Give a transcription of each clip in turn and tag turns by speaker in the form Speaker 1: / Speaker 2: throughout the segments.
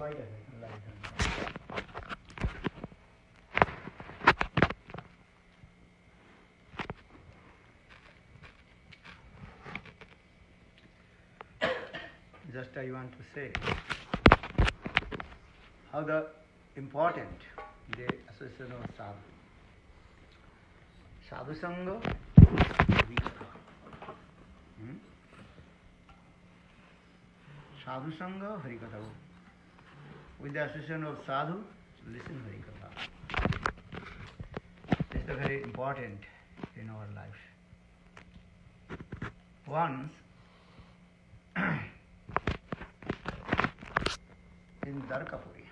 Speaker 1: wait a second. Just I want to say how the important the association of sadhu. Sadhu Sangha, Sadhu Sangha, Harikatha. With the association of sadhu, listen Harikatha. This is very important in our life. Once, in Dwarkapuri,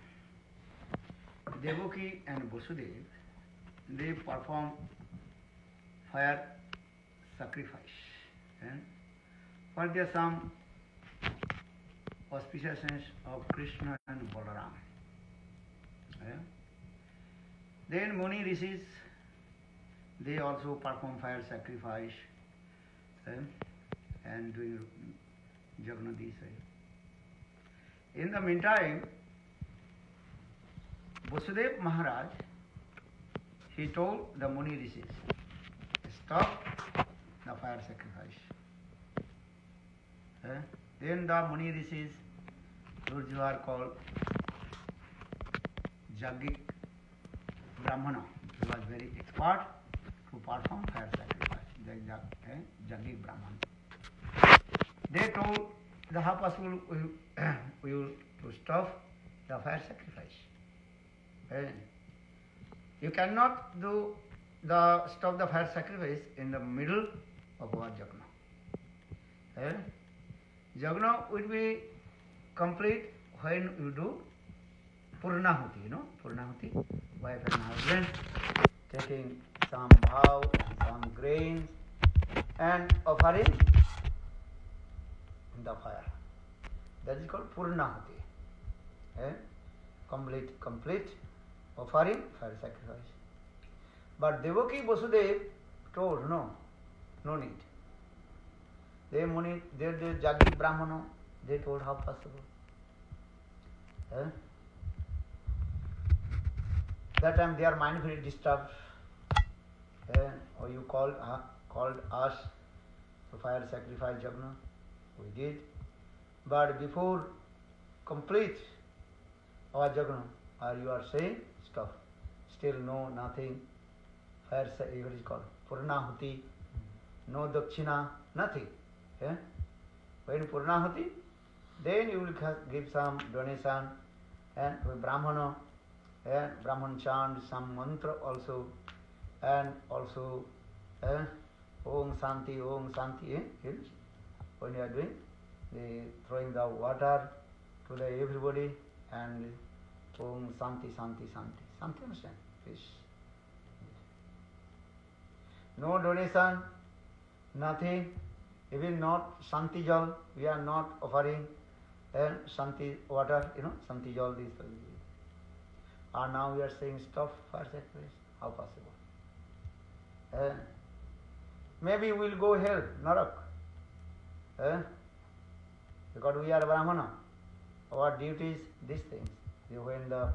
Speaker 1: Devaki and Vasudev, they perform fire sacrifice. And for there some auspiciousness of Krishna and Balaram. Then Muni Rishis, they also perform fire sacrifice and doing Jagannath. In the meantime, Vasudev Maharaj, he told the Muni Rishis, stop the fire sacrifice. Then the Muni Rishis, those who are called Jagik Brahmana, who was very expert to perform fire sacrifice, Jagik Brahmana. They told the how possible we will to stop the fire sacrifice. You cannot do the stop the fire sacrifice in the middle of our Jagna. Jagna will be complete when you do Purnahuti, Purnahuti, wife and husband, taking some vow and some grains and offering in the fire. That is called Purnahuti. Complete offering, fire sacrifice. But Devaki Vasudev told, no need. They Jaggi Brahmana, they told how possible. That time their mind very disturbed. Or you called us to fire sacrifice Jagna. We did. But before complete our Jagna, you are saying stop. Still no, nothing. Fire sacrifice is called Purnahuti. No Dakshina, nothing. When Purnahuti, then you will give some donation and Brahmana, Brahman chant some mantra also, and also Om Santi, when you are doing, throwing the water to the everybody and Om Santi. Santi understand? Please. No donation, nothing, even not Santi Jal, we are not offering Santi water, Santi Jal, this. And now we are saying stop fire sacrifice. How possible? Maybe we will go hell, Narak. Because we are Brahmana. Our duty is these things. When the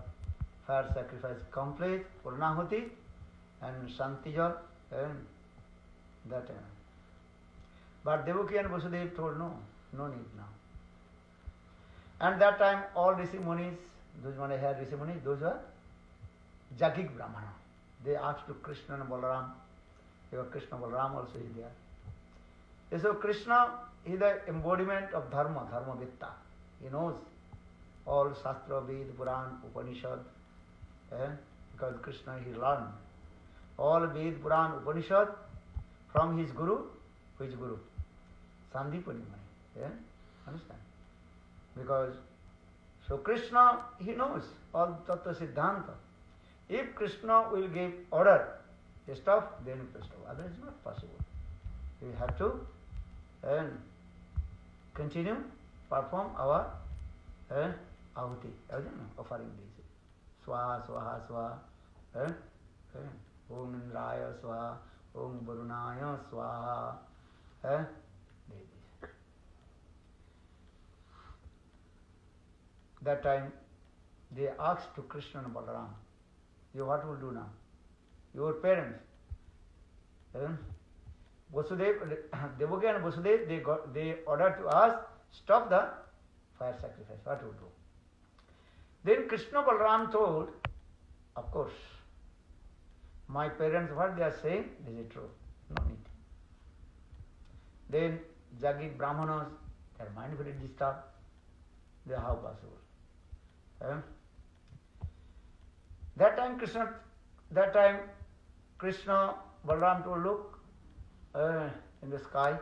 Speaker 1: fire sacrifice complete, Purnahuti and Santi Jal, that. But Devaki and Vasudev told no need now. And that time all Rishi Munis, those who had Rishi Munis, those were Jagik Brahmana. They asked to Krishna and Balaram, because Krishna Balaram also is there. So Krishna is the embodiment of Dharma, Dharma-vitta. He knows all Shastra, Ved, Puran, Upanishad, because Krishna he learned all Ved, Puran, Upanishad from his Guru. Which Guru? Sandipani Mani. Understand? Because so Krishna he knows all Tattva Siddhanta. If Krishna will give order to stop, then we stop. Otherwise it's not possible. We have to continue perform our ahuti, offering these. Swaha, Swaha, Swaha. Om Indraya Swaha, Om Varunaya Swaha. That time they asked to Krishna and Balaram, you what will do now? Your parents, Vasudev, Devaki and Vasudev, they ordered to us, stop the fire sacrifice. What will do? Then Krishna Balaram told, of course, my parents, what they are saying, this is true. No need. Then Jagit Brahmanas, their mind very disturbed. They are how possible? That time Krishna Balaram told, look in the sky.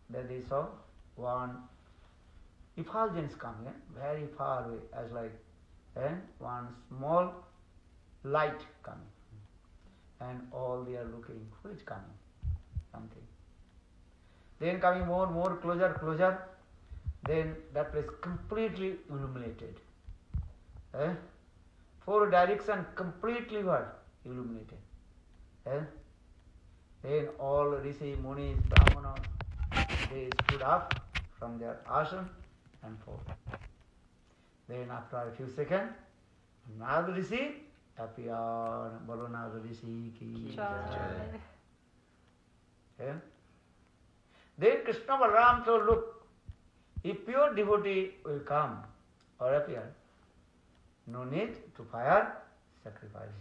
Speaker 1: Then they saw one effulgence coming, very far away, as like one small light coming. And all they are looking, who is coming? Something. Then coming more closer. Then that place completely illuminated. Four directions completely what? Illuminated. Then all Rishi, Munis, Brahmanas, they stood up from their ashram and fought. Then after a few seconds, Narada Rishi appeared. Bolo Narada Rishi ki jai. Then Krishna Balaram told, look, if pure devotee will come or appear, no need to fire sacrifice.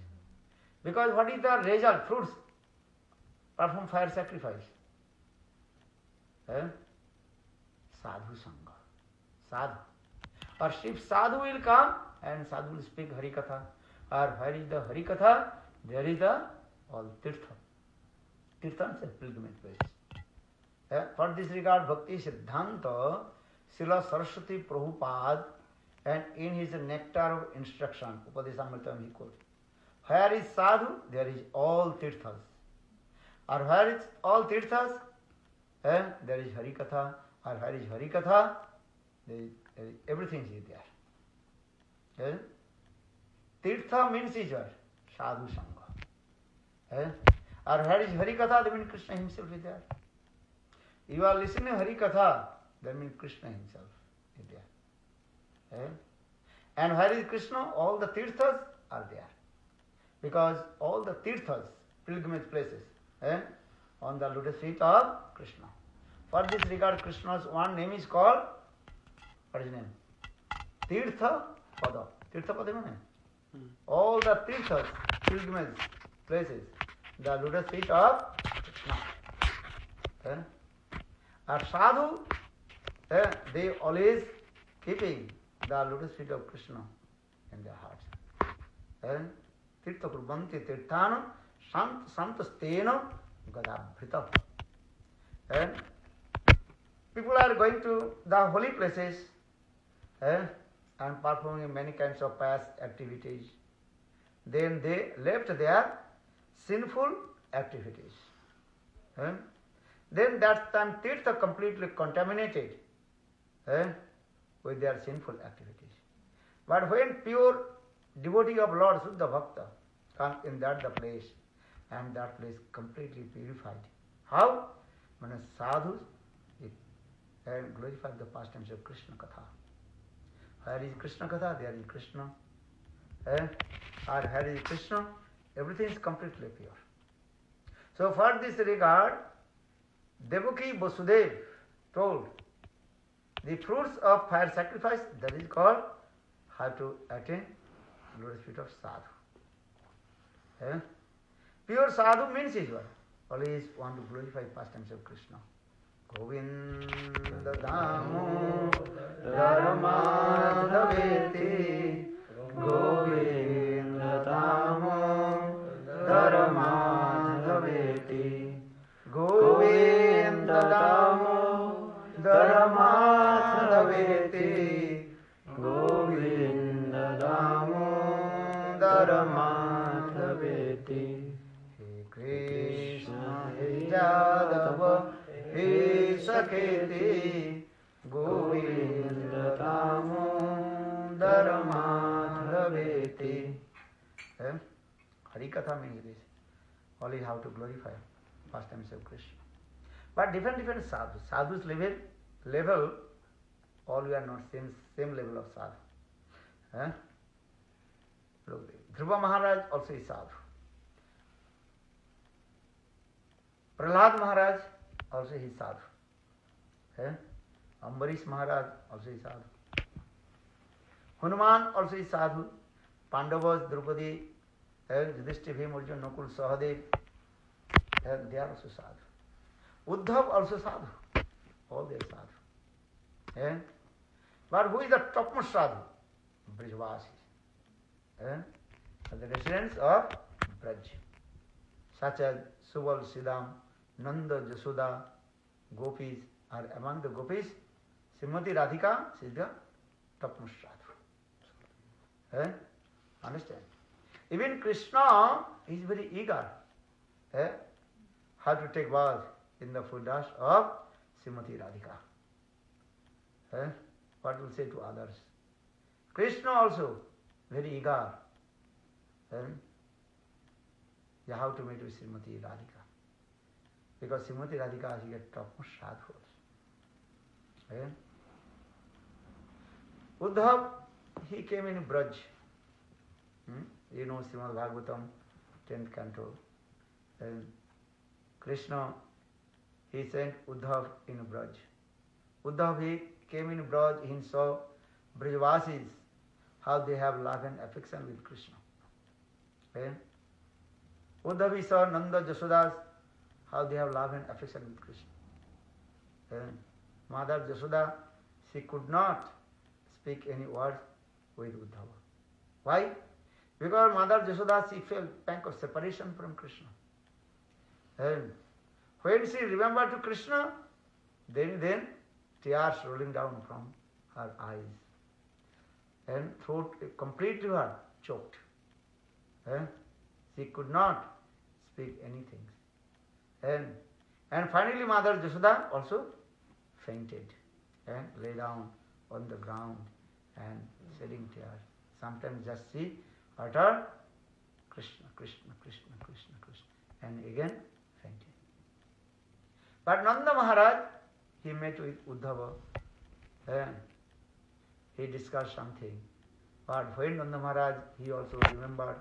Speaker 1: Because what is the result, fruits perform fire sacrifice? Sadhu Sangha. Sadhu. Or if Sadhu will come and Sadhu will speak Harikatha, or where is the Harikatha, there is the all Tirtha. Tirtha is a pilgrimage place. For this regard, Bhakti Siddhanta, Srila Saraswati Prabhupada, and in his nectar of instruction, Upadeshamritam he quotes, where is Sadhu, there is all Tirthas. Or where is all Tirthas, there is Harikatha. Or where is Harikatha, everything is there. Tirtha means is what? Sadhu Sangha. Or where is Harikatha, that means Krishna himself is there. You are listening to Harikatha, that means Krishna himself is there. And where is Krishna? All the Tirthas are there. Because all the Tirthas, pilgrimage places, on the lotus feet of Krishna. For this regard, Krishna's one name is called, what is his name? Tirtha Pada. Tirtha Pada means? All the Tirthas, pilgrimage places, the lotus feet of Krishna. And Sadhu, they always keeping the lotus feet of Krishna in their hearts. Tirtha Kurbanti Tirthana Santastena Gadabhrita. And people are going to the holy places and performing many kinds of pious activities. Then they left their sinful activities. Then that time Tirtha completely contaminated with their sinful activities. But when pure devotee of Lord Suddha Bhakta comes in the place, and that place completely purified. How? When sadhus and glorify the pastimes of Krishna Katha. Where is Krishna Katha? There is Krishna. Or where is Krishna? Everything is completely pure. So for this regard, Devaki Vasudev told the fruits of fire sacrifice, that is called how to attain lotus feet of sadhu. Pure sadhu means is what? Always want to glorify pastimes of Krishna. Govinda Damo Dharmadhaveti Govinda Damo Dharmadhaveti Govinda Damo Dharmadhaveti Govinda Damo Dharmadhaveti. He Krishna He Yadava He Saketi Govinda Damo Dharmadhaveti. Harikatha means this. Only how to glorify pastimes of Krishna. But different sadhus. Sadhus level, all we are not same level of sadhu. Look, Dhruva Maharaj also is sadhu. Prahlad Maharaj also is sadhu. Ambarish Maharaj also is sadhu. Hanuman also is sadhu. Pandavas, Draupadi, Yudhishthira, Bhima, Arjuna, Nakul, Sahadev, they are also sadhu. Uddhav also sadhu. All they are sadhu. But who is the topmost sadhu? Brijvasis. The residents of Braj, such as Subal, Siddham, Nanda, Jasoda, Gopis are among the Gopis. Srimati Radhika is the topmost sadhu. Understand? Even Krishna is very eager how to take bath in the footsteps of Srimati Radhika. What will say to others? Krishna also very eager how to meet with Srimati Radhika. Because Srimati Radhika is the topmost sadhu. Uddhav, he came in Braj. You know Srimad Bhagavatam, 10th canto. Krishna, he sent Uddhav in Braj. Uddhav, he came in Braj, he saw Brajvasis, how they have love and affection with Krishna. Uddhav, he saw Nanda, Jasodas, how they have love and affection with Krishna. Mother Jasoda, she could not speak any words with Uddhava. Why? Because Mother Jasoda, she felt pang of separation from Krishna. And when she remembered to Krishna, then tears rolling down from her eyes. And throat completely her choked. She could not speak anything. And finally Mother Jasoda also fainted and lay down on the ground and shedding tears. Sometimes just she uttered Krishna, Krishna, Krishna, Krishna, Krishna, and again fainted. But Nanda Maharaj, he met with Uddhava and he discussed something. But when Nanda Maharaj, he also remembered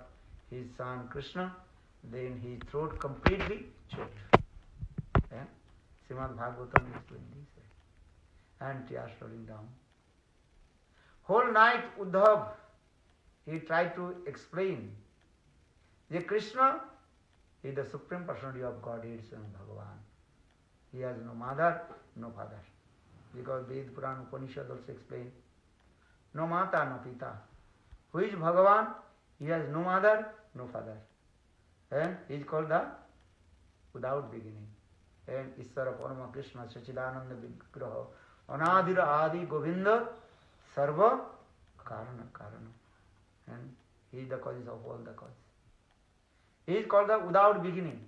Speaker 1: his son Krishna, then his throat completely choked. Srimad Bhagavatam is doing this way. And tears rolling down. Whole night Uddhav, he tried to explain that Krishna is the Supreme Personality of Godhead, Swayam Bhagavan. He has no mother, no father. Because Ved, Puran, Upanishad also explain, no mata, no pita. Who is Bhagavan? He has no mother, no father. He is called the without beginning. And Ishvara Parama Krishna Sachidananda Vigraha Anadira Adi Govinda Sarva Karana Karana. And he is the cause of all the cause. He is called the without beginning.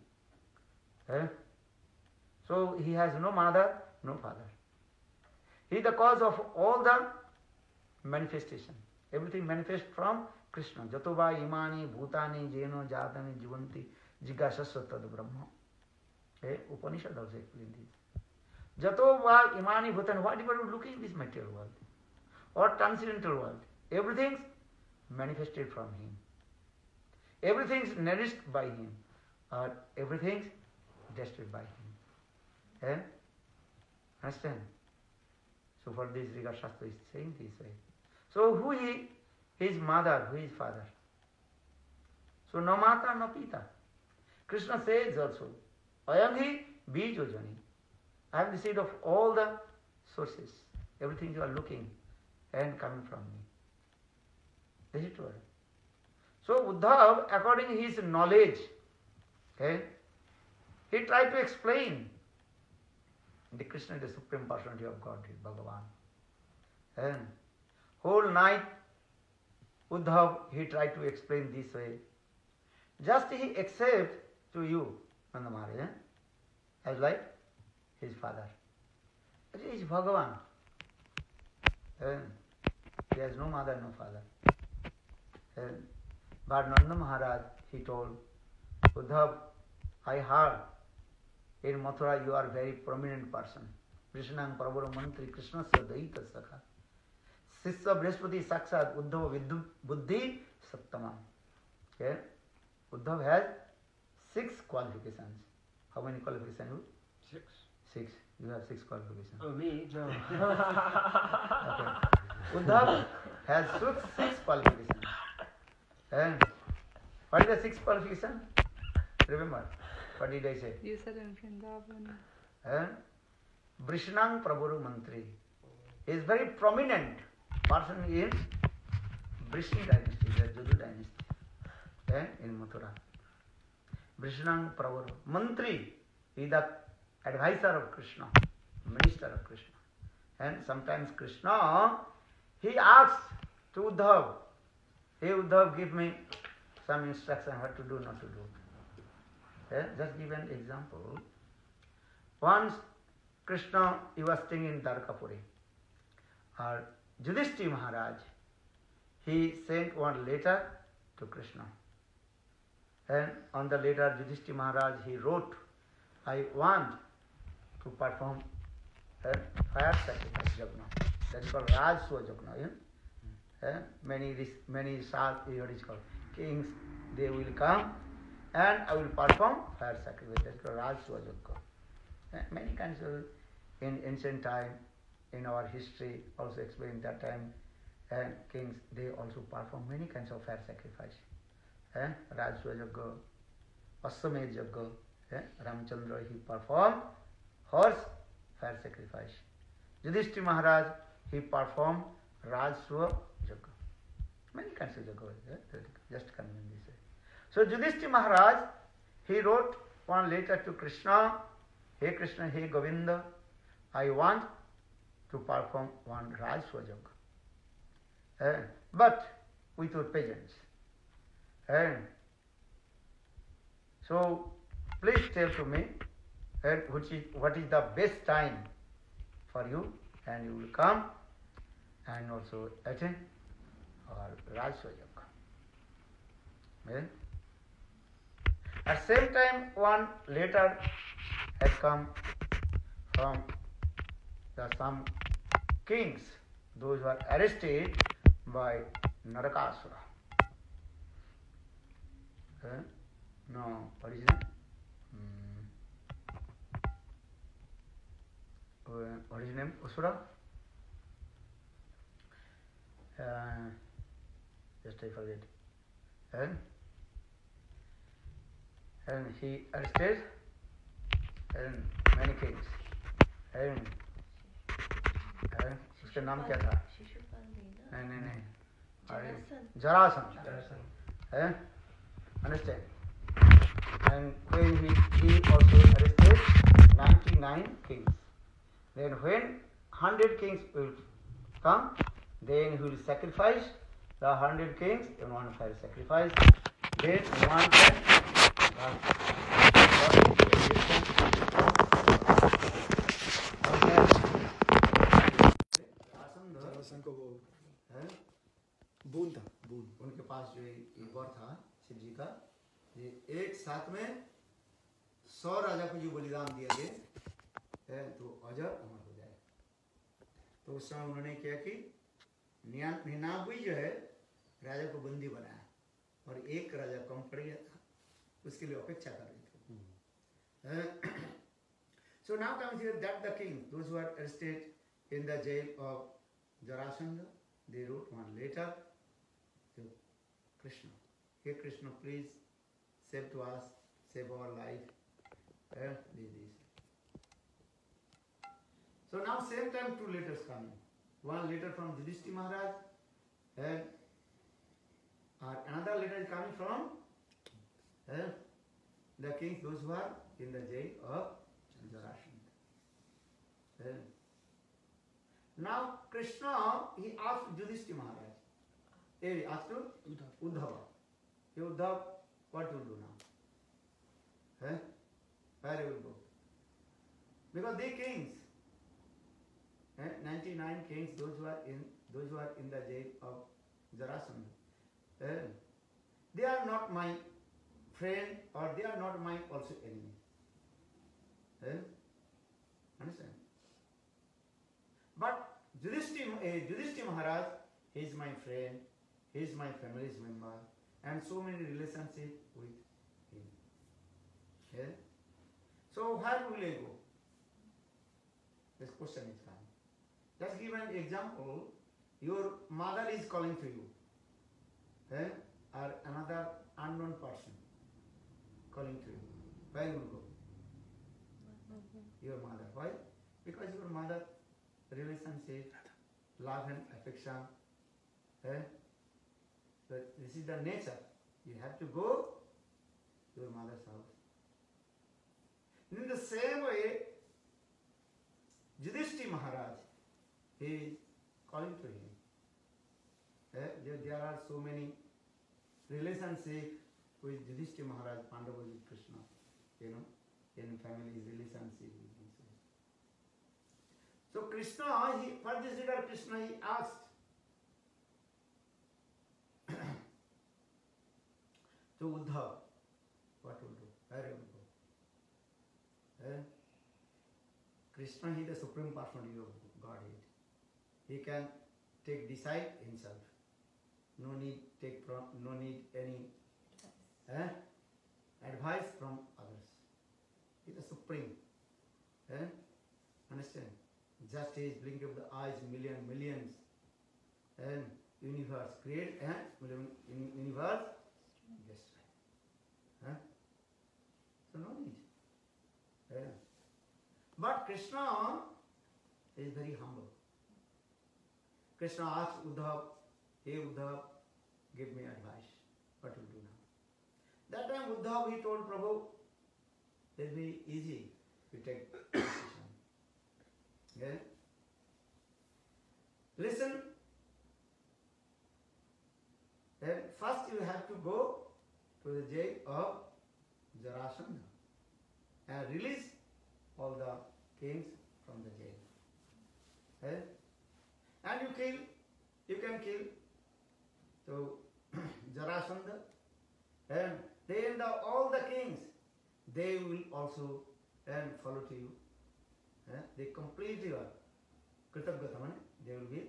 Speaker 1: So he has no mother, no father. He is the cause of all the manifestation. Everything manifests from Krishna. Jatoba imani bhutani jeno jatani jivanti jigasasya tad brahma. Upanishad also explains this. Jatoba imani bhutani, whatever you look in this material world or transcendental world, everything manifested from him. Everything is nourished by him, or everything is destroyed by him. Understand? So for this regard, Shastra is saying this way. So who he? His mother, who is father? So no mata, no pita. Krishna says also, I am he bijojani. I am the seed of all the sources. Everything you are looking and coming from me. This is true. So Uddhav, according to his knowledge, he tried to explain the Krishna is the Supreme Personality of Godhead, Bhagavan. And whole night, Uddhav, he tried to explain this way. Just he accepts to you, Nanda Maharaj, as like his father. But he is Bhagavan. He has no mother, no father. But Nanda Maharaj, he told, Uddhav, I heard in Mathura you are a very prominent person. Krishnang Prabhu Mantri Krishna Sadaita Sakha. Sisya Brihaspati Sakshat Uddhava Buddhi Sattama. Okay? Uddhav has 6 qualifications. How many qualifications you?
Speaker 2: 6.
Speaker 1: 6. You have 6 qualifications.
Speaker 2: Oh, me? No.
Speaker 1: Okay. Uddhav has 6 qualifications. And what is the 6 qualification? Remember, what did I say?
Speaker 3: You said in Vrindavan.
Speaker 1: And Vrishnang Prabhuru Mantri is very prominent person in Vrishni dynasty, the Jadu dynasty, and in Mathura. Vrishnang Prabhuru Mantri is the advisor of Krishna, minister of Krishna. And sometimes Krishna, he asks to Uddhav, hey Uddhav, give me some instruction what to do, not to do. Just give an example. Once Krishna, he was staying in Dwarkapuri. Yudhishthira Maharaj, he sent one letter to Krishna. And on the letter, Yudhishthira Maharaj, he wrote, I want to perform a fire sacrifice yajna. That is called Rajswa yajna. Yeah? Many what is called kings, they will come and I will perform fire sacrifice. That is called Rajswa yajna. Many kinds of, in ancient time, in our history, also explained that time, kings, they also perform many kinds of fire sacrifice. Rajswa yajna, Aswamed yajna, Ramchandra, he performed horse fire sacrifice. Yudhishthira Maharaj, he performed Rajswa yajna. Many kinds of yajna, just coming in this way. So Yudhishthira Maharaj, he wrote one letter to Krishna, Hey Krishna, hey Govinda, I want to perform one Rajswa yajna. But with your peasants. So please tell to me what is the best time for you, and you will come and also attend our Rajswa yajna. At the same time, one letter had come from some kings, those who are arrested by Narakasura. No, what is his name? What is his name? Asura? Just I forget. And he arrested and many kings. And उसका नाम क्या था? नहीं Jarasandha. Understand? And when he also arrested 99 kings. Then when 100 kings will come, then he will sacrifice the 100 kings in one fire sacrifice. Then one
Speaker 2: को वो बून था, बून
Speaker 1: उनके पास जो एक वर था शिव जी का, ये एक साथ में 100 राजा को जो बलिदान दिया गया तो अजर अमर हो जाए। तो उस समय उन्होंने क्या कि 99 जो है राजा को बंदी बनाया और एक राजा कम पड़ गया था, उसके लिए अपेक्षा कर रहे थे। So now comes here that the king, those who are arrested in the jail of Jarasandha, they wrote one letter to Krishna. Hey Krishna, please save to us, save our life. So now same time 2 letters coming. One letter from Yudhishthira Maharaj and another letter is coming from the kings, those who are in the jail of Jarasandha. Now Krishna, he asked Yudhishthira Maharaj, he asked to Uddhava, hey Uddhav, what you will do now? Where you will go? Because they kings, 99 kings, those who are in the jail of Jarasandha, they are not my friend or they are not my also enemy. Understand? But Yudhishthira Maharaj, he is my friend, he is my family's member, and so many relationships with him. Yeah? So where will I go? This question is coming. Let's give an example. Your mother is calling to you, or another unknown person calling to you. Where will you go? Your mother. Why? Because your mother relationship, love and affection. But this is the nature. You have to go to your mother's house. In the same way, Yudhishthira Maharaj, he is calling to him. There are so many relationships with Yudhishthira Maharaj, Pandava with Krishna, in families, relationship with him. So Krishna, for this regard, Krishna, he asked to Uddhava, what will do? Where will go? Krishna, he is the Supreme Personality of Godhead. He can decide himself. No need any advice from others. He is the Supreme. Understand? Just as blink of the eyes, millions, and universe create and universe destroy. So no need. But Krishna is very humble. Krishna asks Uddhava, hey Uddhava, give me advice. What will do now? That time Uddhava, he told Prabhu, it will be easy to take decision. Yeah? Listen. Then first you have to go to the jail of Jarasandha and release all the kings from the jail. And you can kill so Jarasandha, and then all the kings, they will also follow to you. They complete your Kritagata, they will be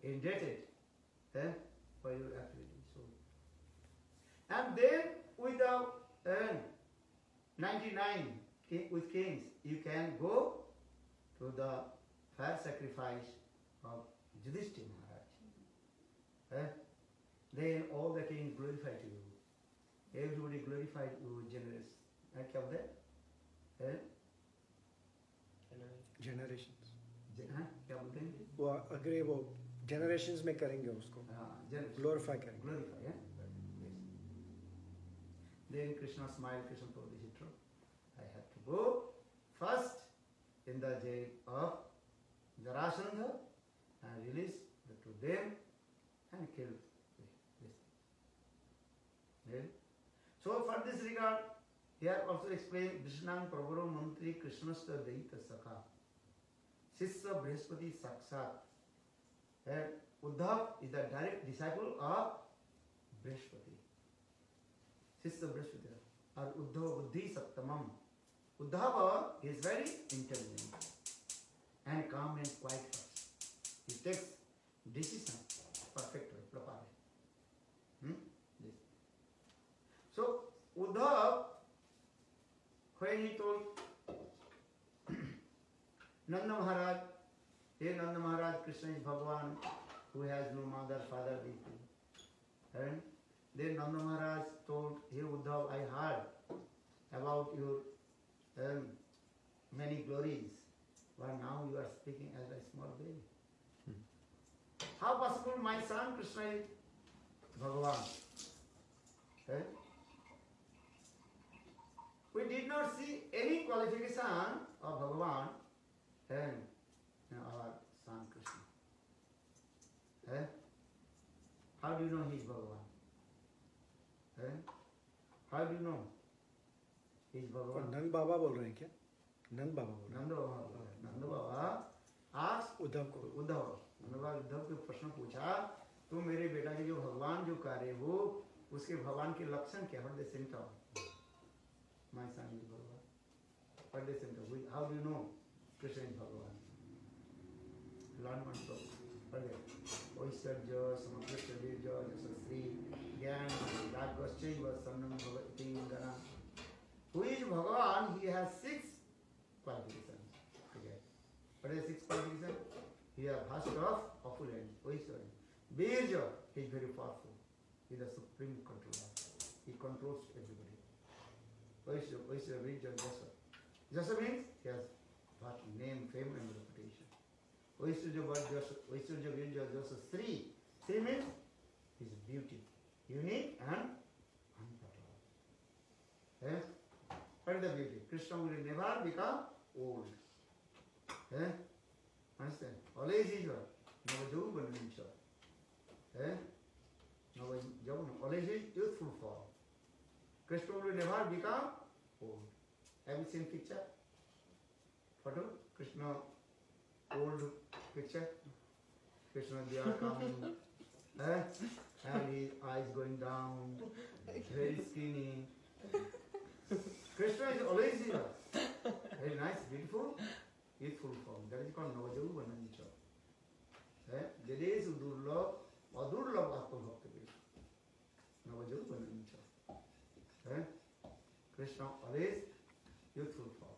Speaker 1: indebted for your activity. So, and then with the 99 with kings, you can go to the fire sacrifice of Yudhishthira Maharaj. Then all the kings glorify to you. Everybody glorified you, generous. क्या बोलते हैं?
Speaker 2: Generations.
Speaker 1: क्या बोलते हैं?
Speaker 2: वो अगर वो generations में करेंगे उसको. Glorify करेंगे.
Speaker 1: Glorify, yeah. Yes. Then Krishna smiled. Krishna told, "Is it true? I have to go first in the jail of Jarasandha and release to them and kill this." Yeah. So for this regard, here also explained Vishnang Prabhuro Mantri Krishnasta Daita Sakha Sisya Brihaspati Sakshat. Uddhava is the direct disciple of Brihaspati. Sisya Brihaspati or Uddhava Buddhi Sattamam. Uddhava is very intelligent and calm and quiet person. He takes decision perfectly, properly. Yes. So Uddhava, when he told Nanda Maharaj, hey Nanda Maharaj, Krishna is Bhagavan who has no mother, father, and then Nanda Maharaj told, hey Uddhava, I heard about your many glories, but now you are speaking as a small baby. How possible my son Krishna is Bhagavan? We did not see any qualification of Bhagavan in our son Krishna. How do you know he is Bhagavan? How do you know he is Bhagavan?
Speaker 2: नंद बाबा बोल रहे हैं क्या? नंद बाबा बोल रहे हैं.
Speaker 1: नंद बाबा आज
Speaker 2: उद्धव को
Speaker 1: नंद बाबा उद्धव को प्रश्न पूछा, तो मेरे बेटा के जो भगवान जो कार्य हो उसके भगवान के लक्षण क्या? What the symptom? My son is Bhagavan. What the symptom? How do you know Krishna is Bhagavan? Learn one from. Oisarja, Samakrishna Virja, Jasasri, Gyan, Radgashchaiva, Sannam Bhavati Gana. Who is Bhagavan? He has 6 qualifications. Okay. What are the 6 qualifications? He has vast of opulence, Oisarja. Virja, he is very powerful. He is the supreme controller. He controls everybody. Oisarja Virja Jasa. Jasa means he has vast name, fame and reputation. Oisarja Virja Jasa Sri. Sri means his beauty, unique and unparalleled. Eh? What is the beauty? Krishna will never become old. Eh? Understand? Always is what? Navajauvanancha. Eh? Navajauvanam. Always is youthful form. Krishna will never become old. Have you seen picture? Photo? Krishna old picture? Krishna they are coming. Eh? And his eyes going down. Very skinny. Krishna is always here. Very nice, beautiful, youthful form. That is called Navajauvanancha. Jadesu Durlabh, Adurlabh Atma Bhakti Krishna. Navajauvanancha. Krishna always youthful form.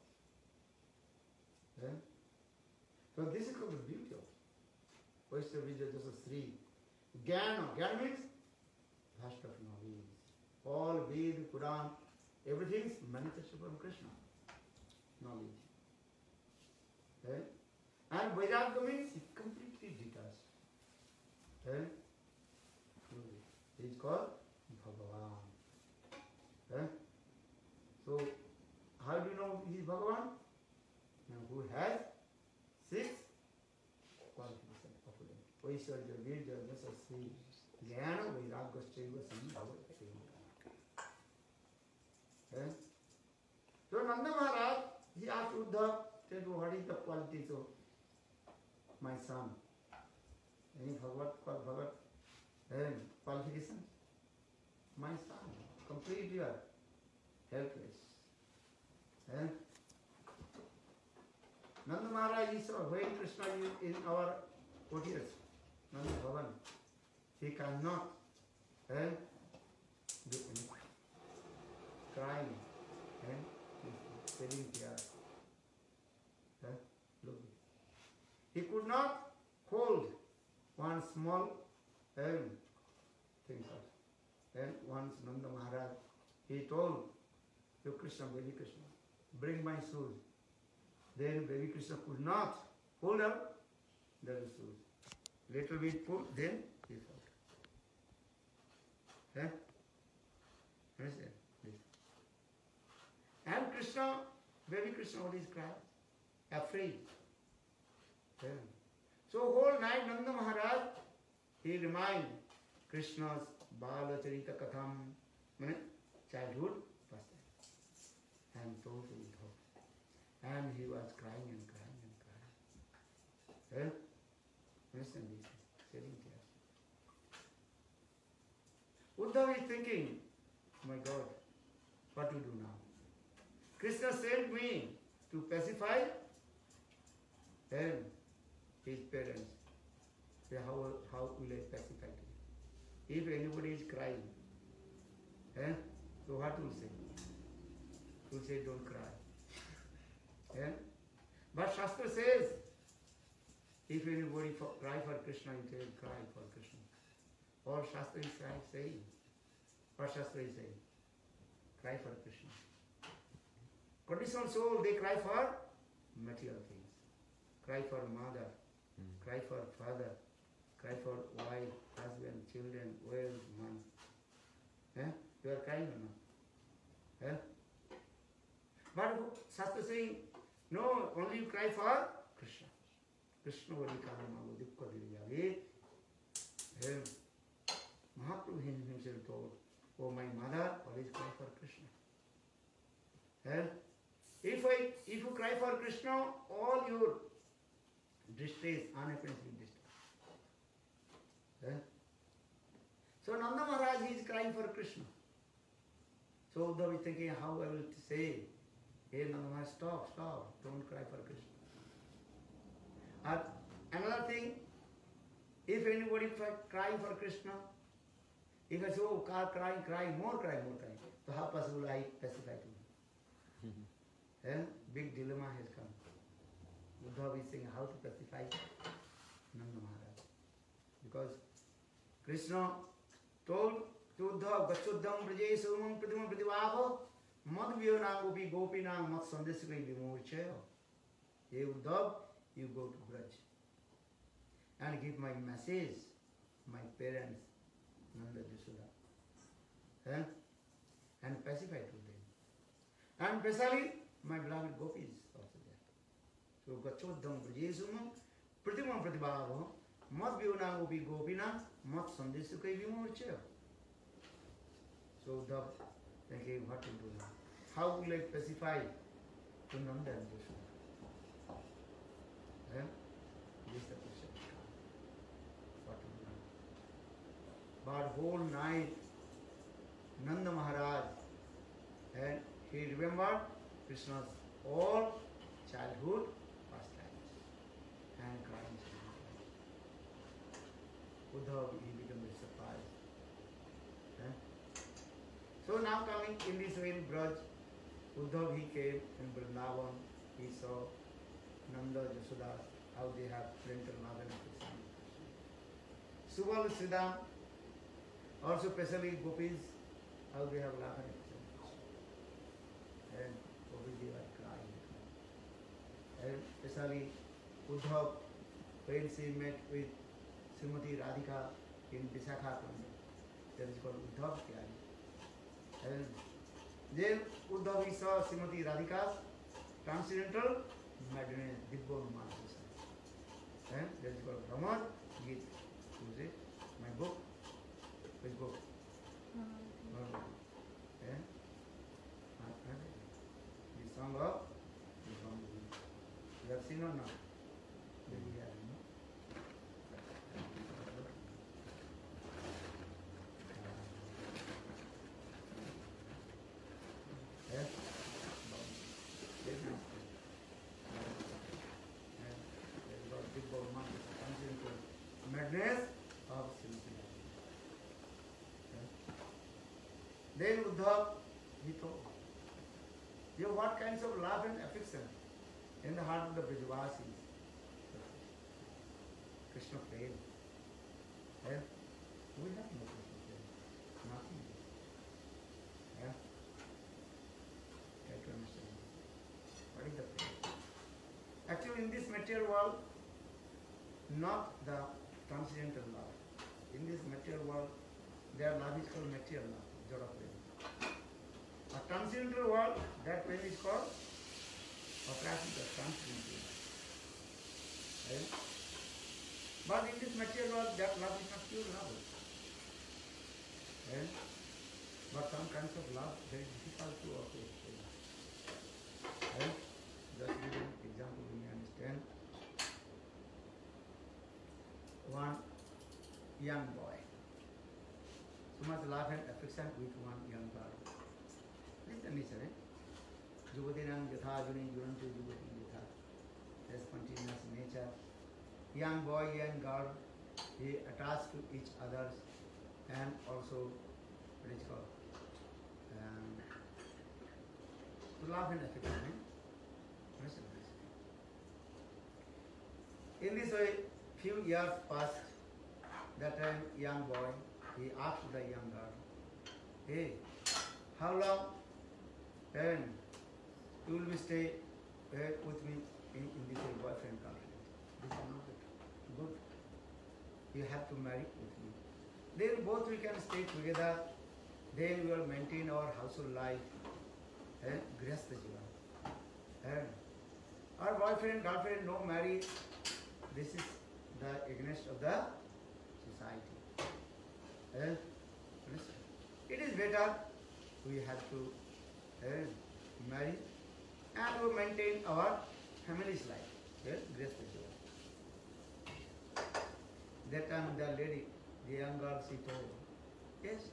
Speaker 1: So this is called the beauty of Vaishnava Vijaya Jasa Sri. Jnana. Jnana means vast of knowledge. All Ved, Puran, everything is manifested from Krishna. Knowledge. And Vairagya means completely detached. He is called Bhagavan. So, how do you know he is Bhagavan? Now, who has 6 qualifications of him. Vaisarja, Virja, Jasa, Sri, Jnana, Vairagya, Sambhava. So Nanda Maharaj, he asked Uddhav, what is the qualities of my son? Any Bhagavad qualification? My son, completely helpless. Nanda Maharaj is when Krishna is in our audience, Nanda Bhavan, he cannot do anything. Crying and shedding tears. Look. He could not hold one small thing. Then once Nanda Maharaj, he told to Krishna, baby Krishna, bring my shoes. Then baby Krishna could not hold up the shoes. Little bit pulled, then he fell. Understand? And Krishna, baby Krishna, what is crying? Afraid. So whole night Nanda Maharaj, he reminded Krishna's Bala Charita Katham, childhood pastime, and told to Uddhav. And he was crying and crying and crying. Understand this? Shedding tears. Uddhav is thinking, oh my God, what to do now? Krishna sent me to pacify his parents. Say, how will I pacify them? If anybody is crying, so what will say? Will say, don't cry. But Shastra says, if anybody cry for Krishna, you say, cry for Krishna. Or Shastra is saying, what Shastra is saying? Cry for Krishna. Conditional soul, they cry for material things. Cry for mother, cry for father, cry for wife, husband, children, wealth, money. You are crying or not? But Shastra is saying, no, only you cry for Krishna. Krishna will become Mahaprabhu himself told, oh my mother, always cry for Krishna. If you cry for Krishna, all your distress, unhappiness will disappear. So Nanda Maharaj is crying for Krishna. So Uddhav is thinking, how I will say, hey Nanda Maharaj, stop, don't cry for Krishna. Another thing, If anybody crying for Krishna, if I say, oh, crying, more crying. So how possible I pacify to him? Then big dilemma has come. Uddhava is saying how to pacify Nanda Maharaj. Because Krishna told to Uddhava, Gachuddham Braje Sumam Pradimam Pradivavo Mad Vyonangopi Gopinang Mat Sandesakri Vimurchayo. Hey Uddhava, you go to Braj and give my message, my parents, Nanda Yashoda, and pacify to them. And especially my beloved gopis also there. So Gachodam Brajesumam Pratimam Pratibhava Mat Vyonangopi Gopina Mat Sandesukai Vimurchayo. So they gave what to do now. How will I pacify to Nanda and Yashoda? This is the question. What to do now? But whole night Nanda Maharaj, and he remembered Krishna's all childhood pastimes and crying. Uddhava, he became very surprised. So now coming in this way in Braj, Uddhava, he came in Vrindavan, he saw Nanda, Yashoda, how they have parental love and affection. Subal, Siddham, also especially gopis, how they have love and affection. And gopis are crying. And especially Uddhava, when she met with Srimati Radhika in Visakha Kunda, that is called Uddhava Kyari. And then Uddhava saw Srimati Radhika's transcendental madness, Dibbo Manasa. And that is called Ramad Gita. Who is it? My book. Which book? And the song of you have seen or not? Maybe you have, no? Yes? Very nice. And there is a big ball mark, madness of Srimati. Then Uddhava, he thought, you know what kinds of love and affection in the heart of the Brajavasis. Krishna prayed. Yeah? We have no Krishna prayed. Nothing. Yeah? You have to understand. What is the prayer? Actually, in this material world, not the transcendental love. In this material world, their love is called material love, Jada prema. A transcendental world, that prema is called Aprasita, transcendental. Right? But in this material world, that love is not pure love. Right? But some kinds of love, very difficult to operate. Right? Just give an example, you may understand. One young boy. So much love and affection with one young girl. This is the nature, eh? Juvatinam yatha juni junantu juvati yatha. That's continuous nature. Young boy, young girl, they attach to each others and also what is called to love and affection. Eh? In this way, few years passed. That time, young boy, he asked the young girl, hey, how long and you will stay with me in this boyfriend country? This is not good. You have to marry with me. Then both we can stay together. Then we will maintain our household life. Grihastha jivan. Our boyfriend, girlfriend, no marriage. This is the against of the society. It is better we have to marry and we maintain our family's life. That time the lady, the young girl, she told, yes,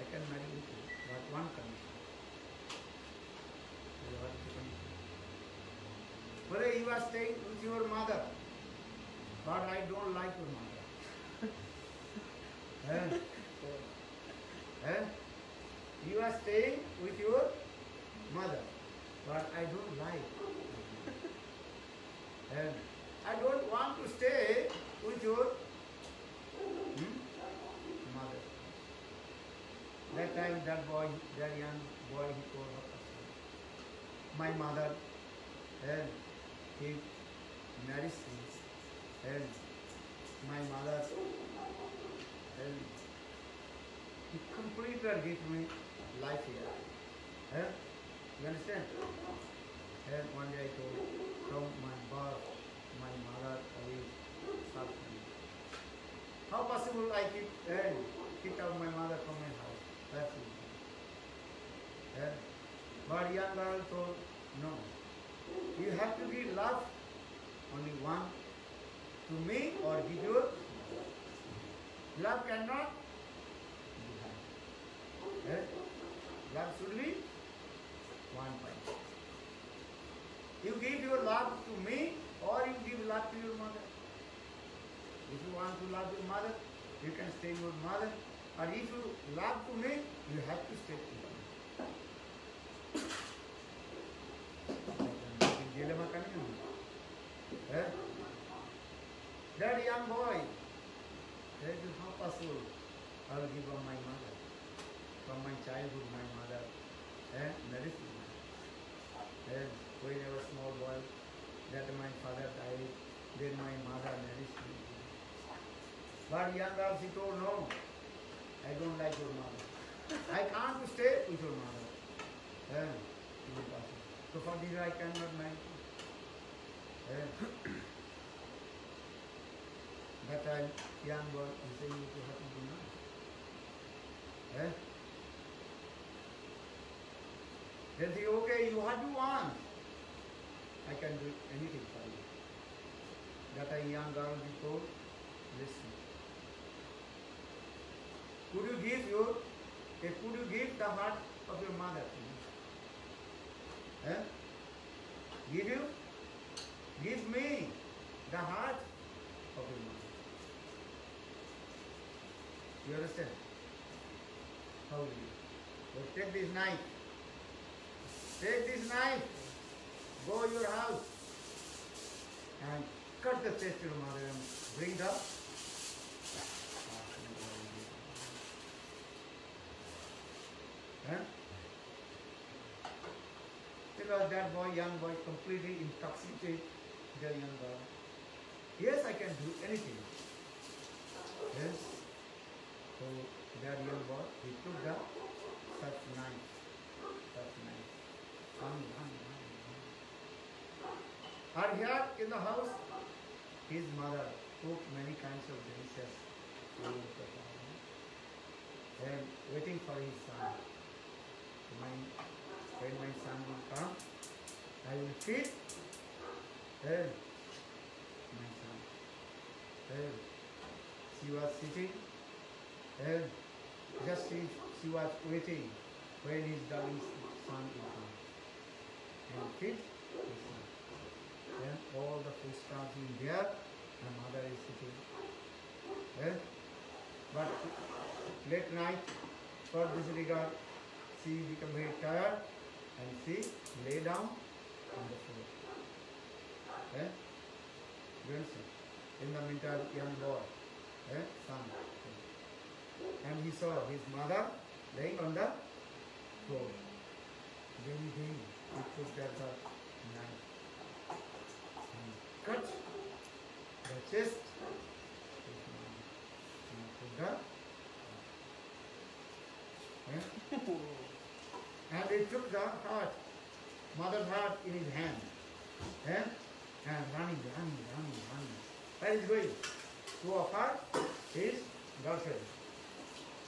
Speaker 1: I can marry with you, but one condition. What is the condition? Whether you are staying with your mother, but I don't like your mother. Eh? Eh? You are staying with your mother, but I don't like. And I don't want to stay with your mother. That time, that young boy, he told her, my mother, and he married me, and my mother, and he completely gave me life here. Eh? You understand? And one day I told, from my birth, my mother always suffering. How possible I kick out my mother from my house? That's it. Yeah. But young girl told, no. You have to give love only one to me or give your love cannot be high. Yeah. Love should be one point. You give your love to me or you give love to your mother. If you want to love your mother, you can stay with your mother. Or if you love to me, you have to stay with me. Dilemma coming. That young boy, that is how possible. I will give up my mother. From my childhood, my mother nourished me. When I was small boy, that my father died, then my mother nourished me. But young girl, she told, no, I don't like your mother. I can't stay with your mother. So for this I cannot marry. That time, young boy, he said, you have to do now. Then he, okay, what do you want? I can do anything for you. That a young girl he told, listen. Could you give the heart of your mother to me? Give me the heart of your mother. You understand? How will you? So take this knife. Take this knife. Go to your house and cut the chest of your mother and bring the because that boy, young boy, completely intoxicated the young girl. Yes, I can do anything. Yes. So that young boy, he took the such knife. And here in the house, his mother cooked many kinds of delicious food and waiting for his son. When my son will come, I will feed my son. She was sitting just she was waiting when his darling son will come and feed his son. Then all the food starts in there, my mother is sitting. But late night, for this regard, she became very tired and she lay down on the floor. In the meantime, young boy, son, and he saw his mother laying on the floor. Then he took that knife and cut the chest and put the and he took the heart, mother's heart in his hand, and running. Where is going? To offer his girlfriend.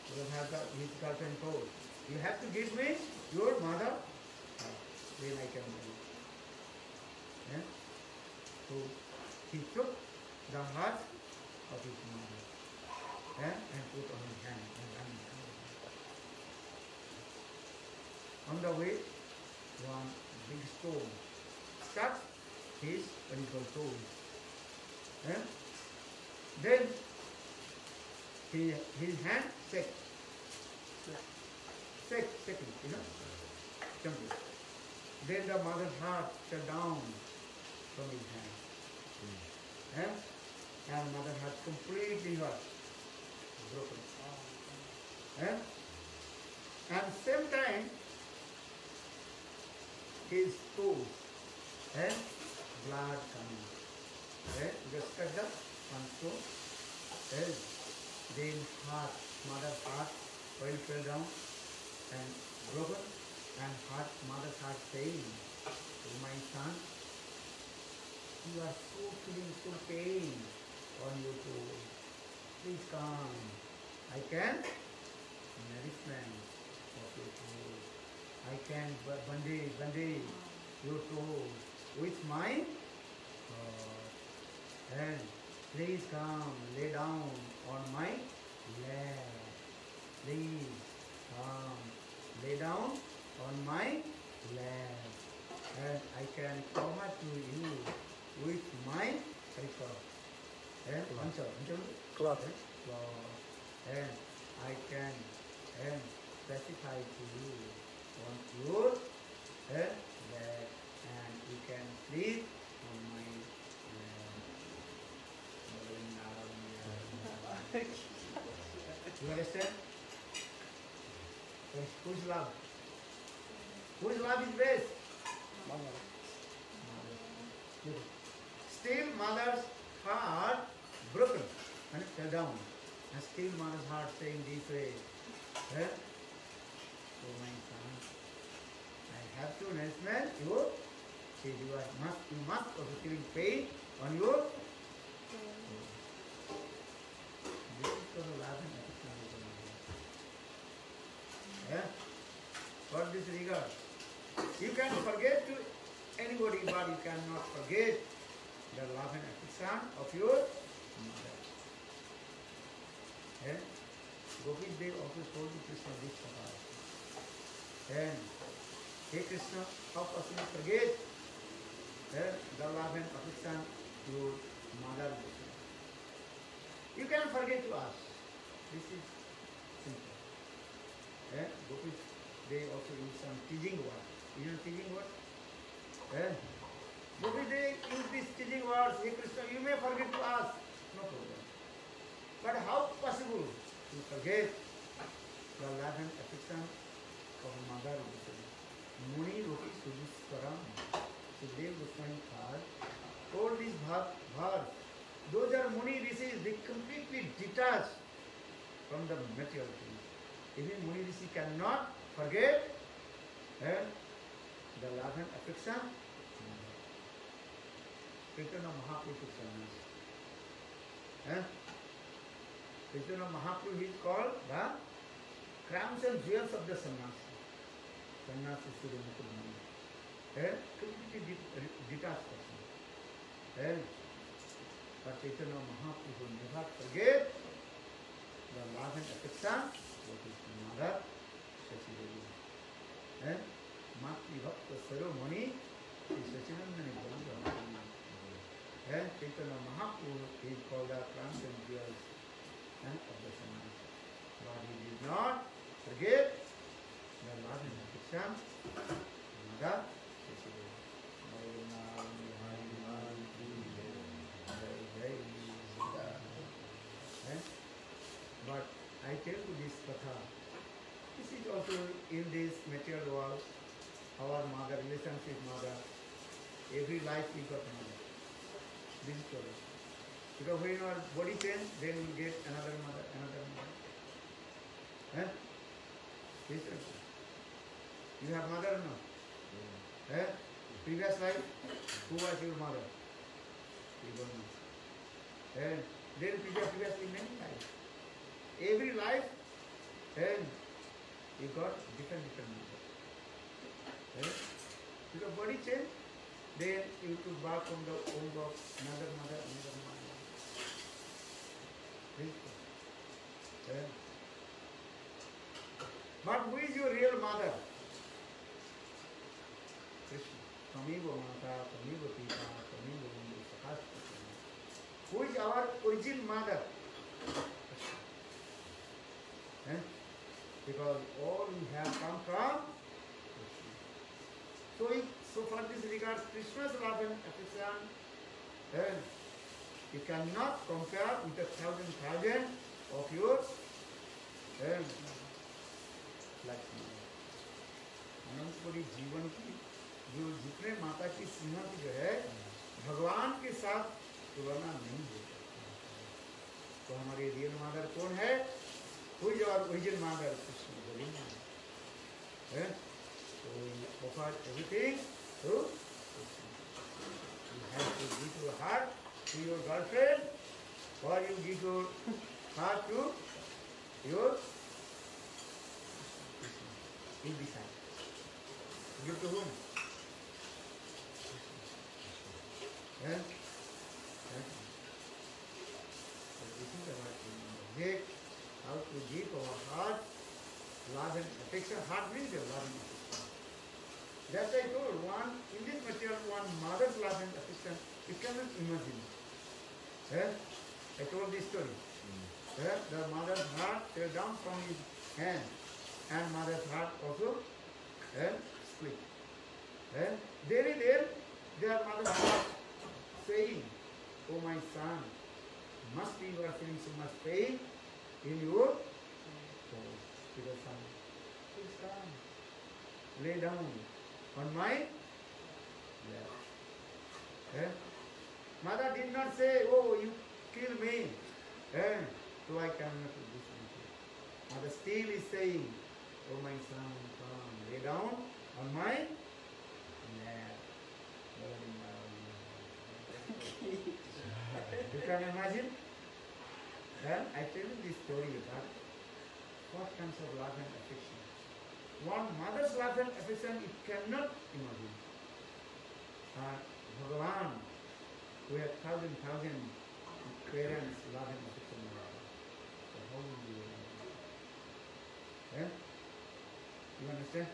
Speaker 1: He will have his girlfriend told, you have to give me your mother, then I can marry. So he took the heart of his mother and put on his hand and running. On the way, one big stone struck his original toes. Then his hand shake, you know, jumping. Then the mother's heart fell down from his hand. And mother's heart completely was broken. And same time, his toes and blood coming. Just cut the one toe. Then heart, mother's heart, oil fell down and broken, and mother's heart saying, "Oh my son, you are feeling so pain on your toe. Please come. I can nourishment of your toe. I can bandage your toe with my hand. Please come, lay down on my lap. Please come, lay down on my lap. And I can cover to you with my cloth. And I can specify to you on your back, and you can sleep on my You understand? Whose love? Whose love is best? Mother. Still mother's heart broken and fell down. And still mother's heart saying this way, "Oh my son, I have to nourishment you. See, you must also feeling pain on your this is called love and affection. For this regard, you can forget to anybody, but you cannot forget the love and affection of your mother. Gopi Dev also told Krishna this about. And hey Krishna, how possible forget the love and affection to your mother? You can forget to us. This is simple. Gopi Dev also use some teaching word. You know teaching word? Gopi Dev use these teaching words. Hey Krishna, you may forget to us. No problem. But how possible to forget the love and affection of mother? Muni Roki Sudhiswaram. Sudev Goswami told this verse. Those are Muni Rishis, they completely detached from the material things. Even Muni Rishi cannot forget the love and affection. Chaitanya Mahaprabhu Sannyas. Chaitanya Mahaprabhu is called the crowns and jewels of the sannyasi. Sannyasi is the Mukha. Completely detached person. But Chaitanya Mahaprabhu never forget the love and affection of his mother, Shashi Devi. Matri Bhakta Saromani is Sachinandani Bhagavad. Chaitanya Mahaprabhu is called the crowns and jewels of the sannyas. But he did not forget the love and affection of mother, Shashi Devi. But I tell you this katha. This is also in this material world, our mother, relationship mother. Every life we got mother. This is true. Because when our body pain, then we get another mother. This is true. You have mother or no? Previous life, who was your mother? You don't know. Then previously many lives. Every life, and you got different mother. Because body change, then you to back from the womb of another mother. But who is your real mother? Krishna. Tamiva Mata, Tamiva Pita, Tamiva Vindhu, Sakashpati. Who is our original mother? Because all we have come from Krishna. So far this regards Krishna's love and affection, you cannot compare with 1,000 of your Lakshmi. Anantpuri जीवन की जो जितने माता की श्रीमती जो है भगवान के साथ तुलना नहीं हो सकती। तो हमारी रियल मदर कौन है? Who is our original mother? Krishna Govinda. So we offer everything to Krishna. You have to give your heart to your girlfriend, or you give your heart to your Krishna. You decide. Give to whom? So this is about music. How to give our heart love and affection. Heart means your love and affection. That's why I told one, in this material, one mother's love and affection, you cannot imagine. I told this story. The mother's heart fell down from his hand, and mother's heart also split. There, their mother's heart saying, "Oh my son, must be you are feeling so much pain in your soul." To the son, please come, lay down on my lap. Mother did not say, "Oh, you kill me, so I cannot do this." Mother still is saying, "Oh my son, come, lay down on my lap." You can imagine? I tell you this story about what kinds of love and affection. One mother's love and affection you cannot imagine. Bhagavan, we have thousand parents love and affection. So how will you imagine? You understand?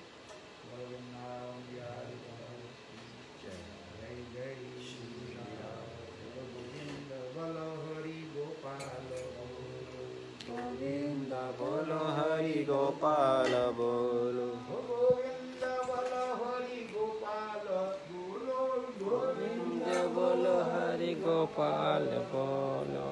Speaker 1: Jai Jai Shri Ram Govinda Bolo Hari Gopal
Speaker 3: Govinda Bolo Hari Gopal Bolo
Speaker 1: Govinda Bolo Hari Gopal Bolo
Speaker 3: Govinda Bolo Hari Gopal Bolo